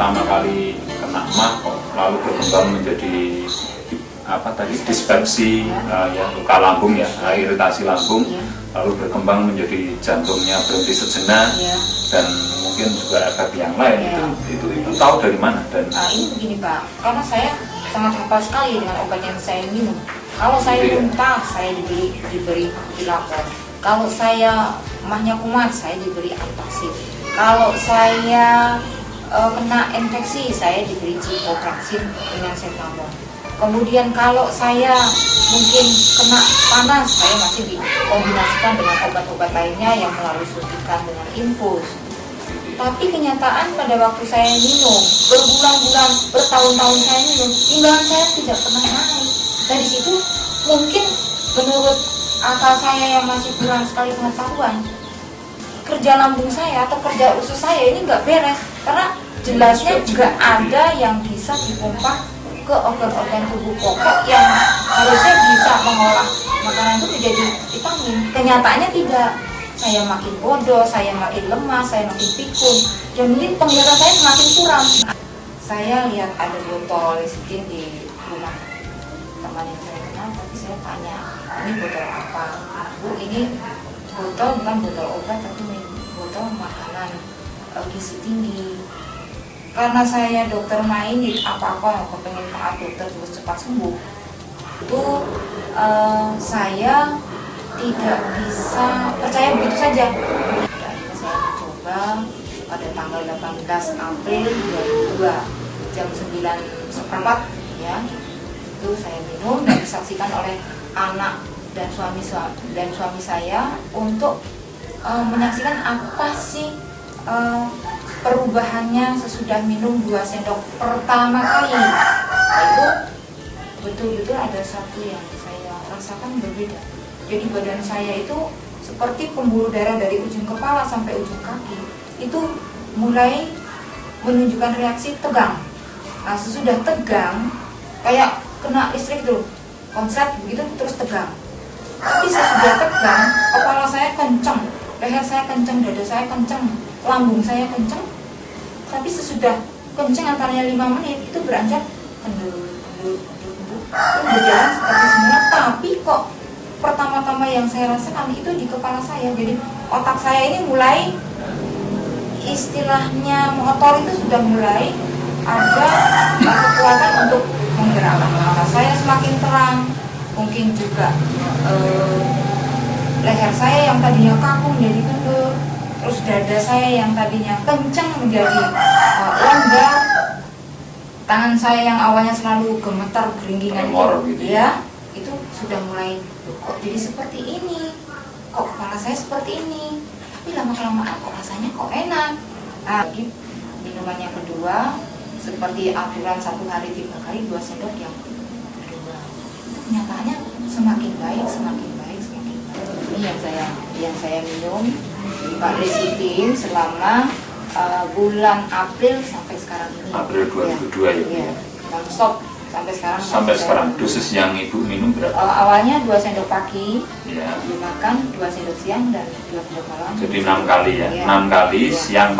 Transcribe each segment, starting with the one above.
pertama kali kena MAH kok lalu berkembang menjadi dispepsi, ya, luka lambung ya, iritasi lambung, lalu berkembang menjadi jantungnya berhenti sejenak, dan mungkin juga efek yang lain. Itu tahu dari mana? Dan ini begini Pak, karena saya sangat hafal sekali dengan obat yang saya minum. Kalau saya muntah, saya diberi dilapor. Kalau saya emahnya kumat, saya diberi antacid. Kalau saya kena infeksi, saya diberi ciprofloxacin dengan setamol. Kemudian kalau saya mungkin kena panas, saya masih dikombinasikan dengan obat-obat lainnya yang melalui suntikan dengan infus. Tapi kenyataan pada waktu saya minum, berbulan-bulan, bertahun-tahun saya minum, timbangan saya tidak pernah naik. Dari situ mungkin menurut akal saya yang masih kurang sekali pengetahuan, kerja lambung saya atau kerja usus saya ini nggak beres. Karena jelasnya juga ada yang bisa dipompa ke organ-organ tubuh pokok yang harusnya bisa mengolah makanan itu menjadi vitamin. Kenyataannya tidak. Saya makin bodoh, saya makin lemah, saya makin pikun, dan mungkin penglihatan saya semakin kurang. Saya lihat ada botol lecithin di rumah teman yang saya kenal, tapi saya tanya, ini botol apa? Bu, ini botol bukan botol obat, tapi botol makanan gizi tinggi. Karena saya dokter main, apa-apa kepengen taat dokter terus cepat sembuh, itu saya tidak bisa percaya begitu saja. Akhirnya saya mencoba pada tanggal 18 April 2002 jam 9:15 ya, itu saya minum dan disaksikan oleh anak dan suami saya untuk menyaksikan apa sih perubahannya sesudah minum 2 sendok pertama kali. Itu betul-betul ada satu yang saya rasakan berbeda. Jadi badan saya itu seperti pembuluh darah dari ujung kepala sampai ujung kaki itu mulai menunjukkan reaksi tegang. Nah, sesudah tegang kayak kena listrik tuh, konslet begitu terus tegang. Tapi sesudah tegang, kepala saya kenceng, leher saya kenceng, dada saya kenceng, lambung saya kenceng. Tapi sesudah kenceng antaranya 5 menit itu beranjak kendur, itu berjalan seperti semula. Tapi kok pertama-tama yang saya rasakan itu di kepala saya. Jadi otak saya ini mulai istilahnya motor itu sudah mulai ada kekuatan untuk menggerakkan. Mata saya semakin terang, mungkin juga leher saya yang tadinya kaku menjadi kendur, terus dada saya yang tadinya kencang menjadi longgar, tangan saya yang awalnya selalu gemetar geringgingan gitu ya, itu sudah mulai kok jadi seperti ini, kok kepala saya seperti ini. Tapi lama-kelamaan kok rasanya kok enak. Nah, minuman yang kedua seperti aturan 1 hari 3 kali 2 sendok yang kedua. Kenyataannya semakin baik. Ini yang saya minum Pak lecithin selama bulan April sampai sekarang ini. April 2002 ya. Non-stop sampai sekarang. Sampai sekarang dosis yang Ibu minum berapa? Awalnya 2 sendok pagi, ya. dimakan 2 sendok siang dan 2 sendok malam. Jadi 6 kali ya, 6 kali siang,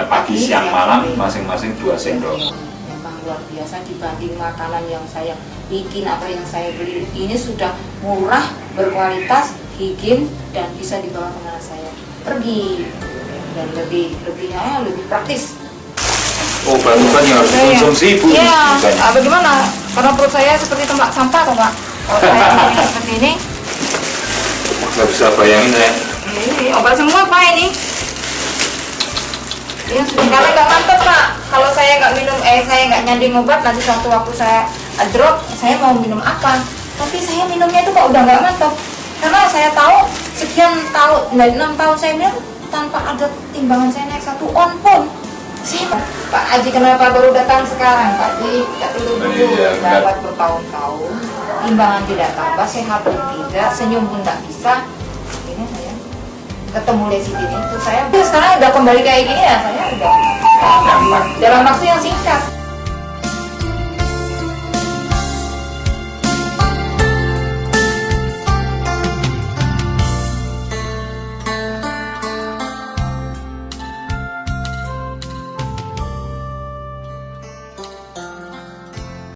pagi, siang, malam masing-masing 2 sendok. Memang luar biasa dibanding makanan yang saya bikin atau yang saya beli. Ini sudah murah, berkualitas, higien, dan bisa dibawa kemana saya pergi, dan lebih praktis. Oh, bahan-bahan yang harus dikonsumsi Ibu? Iya, bagaimana? Karena perut saya seperti tempat sampah kok Pak. Kalau saya bikin seperti ini, nggak bisa bayangin ya. Ini obat semua Pak ini. Ya, karena nggak mantap Pak. Kalau saya nggak minum, saya nggak nyanding obat, nanti suatu waktu saya drop, saya mau minum apa? Tapi saya minumnya itu kok udah nggak mantap. Karena saya tahu sekian tahun, 6 tahun saya minum tanpa ada timbangan saya naik 1 on pun. Pak Haji kenapa baru datang sekarang Pak Haji? Tidak dulu dapat bertahun-tahun, timbangan tidak tambah, sehat pun tidak, senyum pun tidak bisa. Ini saya ketemu lecithin itu saya sekarang udah kembali kayak gini ya, saya udah dalam waktu yang singkat.